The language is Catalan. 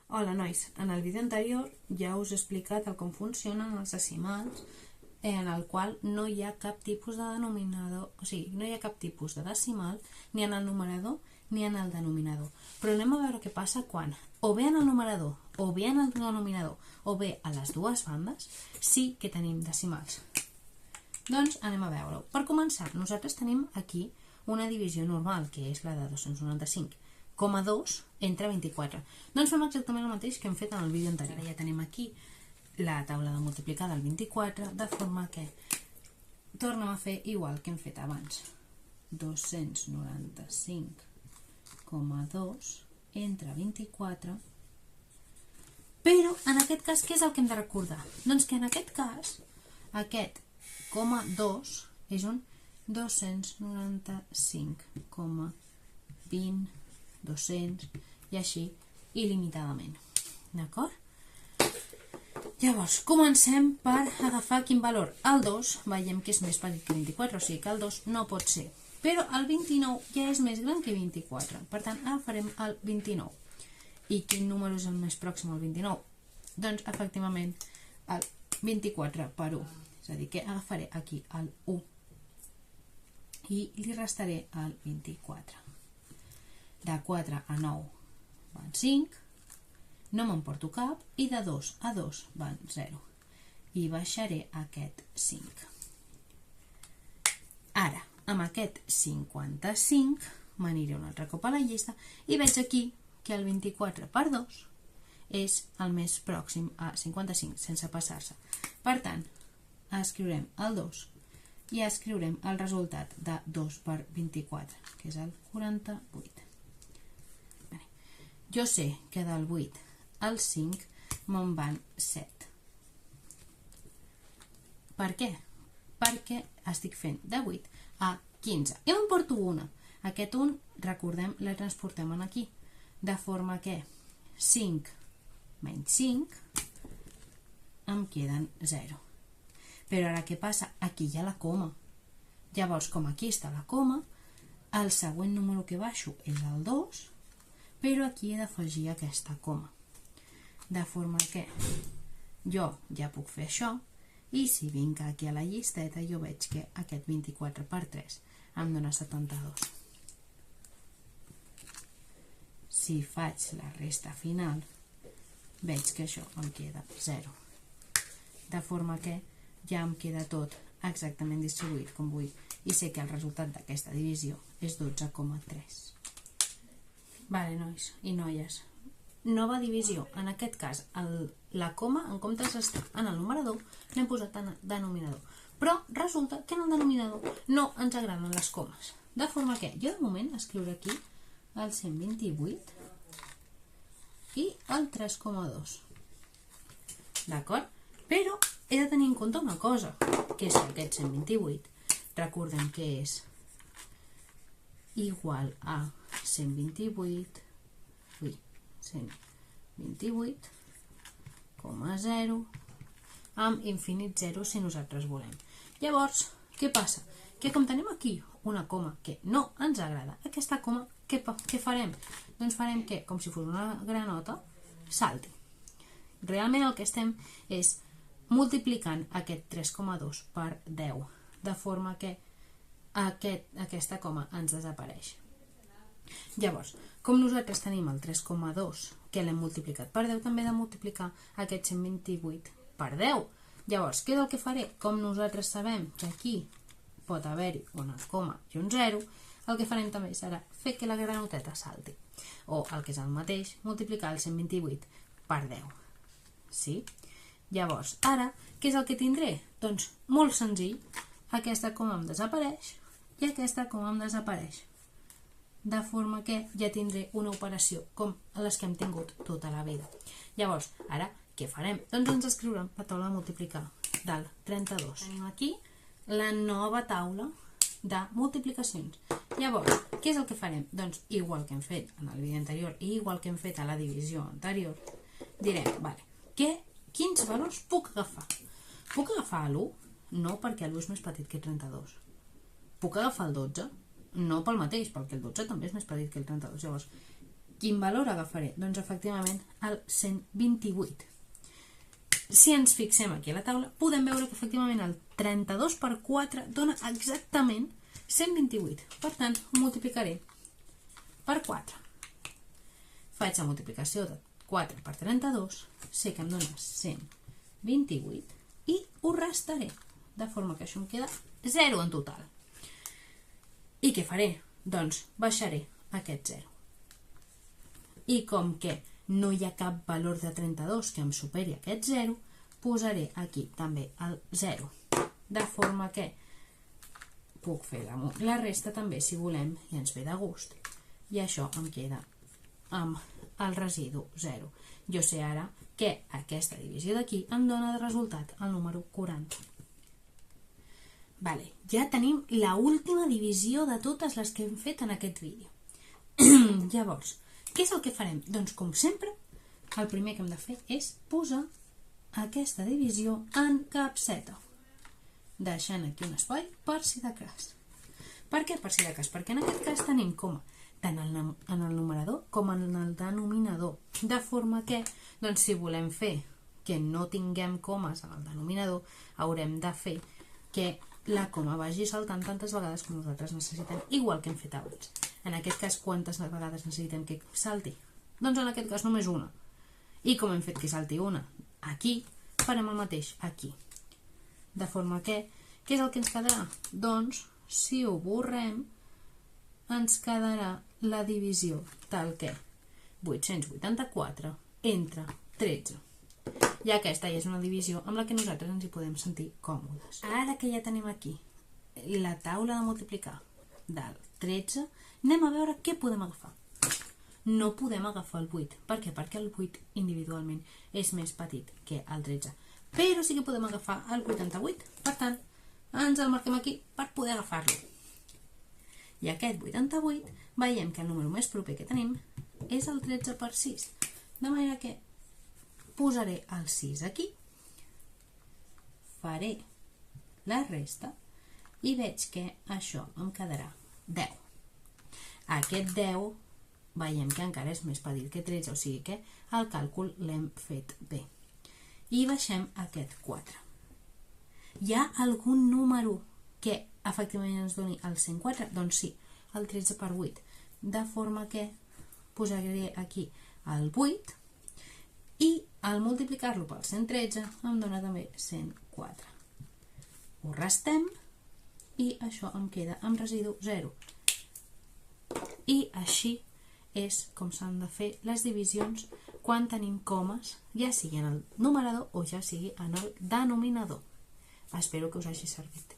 Hola nois, en el vídeo anterior ja us he explicat com funcionen els decimals en el qual no hi ha cap tipus de denominador, o sigui, no hi ha cap tipus de decimal ni en el numerador ni en el denominador. Però anem a veure què passa quan o bé en el numerador o bé en el denominador o bé a les dues bandes sí que tenim decimals. Doncs anem a veure-ho. Per començar, nosaltres tenim aquí una divisió normal, que és la de 295,2 entre 24. Doncs fem exactament el mateix que hem fet en el vídeo anterior. Ja tenim aquí la taula de multiplicar del 24, de forma que tornem a fer igual que hem fet abans. 295,2 entre 24. Però en aquest cas, què és el que hem de recordar? Doncs que en aquest cas, aquest 2 és un 295,20, 200 i així il·limitadament. D'acord? Llavors, comencem per agafar quin valor. El 2 veiem que és més petit que 24, o sigui que el 2 no pot ser. Però el 29 ja és més gran que 24, per tant agafarem el 29. I quin número és el més pròxim al 29? Doncs efectivament el 24 per 1. És a dir, que agafaré aquí el 1 i li restaré el 24. De 4 a 9 van 5, no m'emporto cap, i de 2 a 2 van 0. I baixaré aquest 5. Ara, amb aquest 55 m'aniré un altre cop a la llista i veig aquí que el 24 per 2 és el més pròxim a 55, sense passar-se. Per tant, escriurem el 2 i escriurem el resultat de 2 per 24, que és el 48. Jo sé que del 8 al 5 me'n van 7. Per què? Perquè estic fent de 8 a 15. I m'emporto una. Aquest 1, recordem, la transportem aquí. De forma que 5 menys 5 em queden 0. Però ara què passa? Aquí hi ha la coma. Llavors, com aquí està la coma, el següent número que baixo és el 2, però aquí he d'afegir aquesta coma. De forma que jo ja puc fer això, i si vinc aquí a la llisteta jo veig que aquest 24 per 3 em dona 72. Si faig la resta final, veig que això em queda 0. De forma que ja em queda tot exactament distribuït com vull i sé que el resultat d'aquesta divisió és 12,3. Vale, nois i noies. Nova divisió. En aquest cas, la coma, en comptes d'estar en el numerador, l'hem posat en el denominador. Però resulta que en el denominador no ens agraden les comes. De forma que jo de moment escriuré aquí el 128 i el 3,2. D'acord? Però he de tenir en compte una cosa, que és que aquest 128, recordem que és igual a 128,0 amb infinit 0 si nosaltres volem. Llavors, què passa? Que com tenim aquí una coma que no ens agrada, aquesta coma, què farem? Doncs farem que, com si fos una granota, salti. Realment el que estem és multiplicant aquest 3,2 per 10, de forma que aquesta coma ens desapareix. Llavors, com nosaltres tenim el 3,2 que l'hem multiplicat per 10, també he de multiplicar aquest 128 per 10. Llavors, què és el que faré? Com nosaltres sabem que aquí pot haver-hi una coma i un 0, el que farem també serà fer que la granoteta salti. O, el que és el mateix, multiplicar el 128 per 10. Sí? Llavors, ara, què és el que tindré? Doncs, molt senzill, aquesta coma em desapareix i aquesta coma em desapareix. De forma que ja tindré una operació com les que hem tingut tota la vida. Llavors, ara, què farem? Doncs ens escriurem la taula de multiplicar del 32. Tenim aquí la nova taula de multiplicacions. Llavors, què és el que farem? Doncs, igual que hem fet en el vídeo anterior i igual que hem fet a la divisió anterior, direm, vale, quins valors puc agafar? Puc agafar l'1? No, perquè l'1 és més petit que el 32. Puc agafar el 12? No pel mateix, perquè el 12 també és més petit que el 32. Llavors, Quin valor agafaré? Doncs efectivament el 128. Si ens fixem aquí a la taula, podem veure que efectivament el 32 per 4 dona exactament 128. Per tant, ho multiplicaré per 4. Faig la multiplicació de 4 per 32, sé que em dona 128 i ho restaré, de forma que això em queda 0 en total. I què faré? Doncs baixaré aquest 0. I com que no hi ha cap valor de 32 que em superi aquest 0, posaré aquí també el 0. De forma que puc fer la resta també si volem i ens ve de gust. I això em queda amb el residu 0. Jo sé ara que aquesta divisió d'aquí em dona de resultat el número 40. Vale, ja tenim l'última divisió de totes les que hem fet en aquest vídeo. Llavors, què és el que farem? Doncs, com sempre, el primer que hem de fer és posar aquesta divisió en capseta, deixant aquí un espai per si de cas. Per què per si de cas? Perquè en aquest cas tenim coma tant en el numerador com en el denominador, de forma que, doncs, si volem fer que no tinguem comes en el denominador, haurem de fer que la coma vagi saltant tantes vegades com nosaltres necessitem, igual que hem fet abans. En aquest cas, quantes vegades necessitem que salti? Doncs en aquest cas només una. I com hem fet que salti una aquí, farem el mateix aquí. De forma que, què és el que ens quedarà? Doncs, si ho borrem, ens quedarà la divisió tal que 884 entre 13. I aquesta ja és una divisió amb la que nosaltres ens hi podem sentir còmodes. Ara que ja tenim aquí la taula de multiplicar del 13, anem a veure què podem agafar. No podem agafar el 8. Per què? Perquè el 8 individualment és més petit que el 13. Però sí que podem agafar el 88. Per tant, ens el marquem aquí per poder agafar-lo. I aquest 88, veiem que el número més proper que tenim és el 13 per 6. De manera que posaré el 6 aquí, faré la resta i veig que això em quedarà 10. Aquest 10 veiem que encara és més petit que 13, o sigui que el càlcul l'hem fet bé. I baixem aquest 4. Hi ha algun número que efectivament ens doni el 104? Doncs sí, el 13 per 8. De forma que posaré aquí el 8 i al multiplicar-lo pel 113 em dona també 104. Ho restem i això em queda amb residu 0. I així és com s'han de fer les divisions quan tenim comes, ja sigui en el numerador o ja sigui en el denominador. Espero que us hagi servit.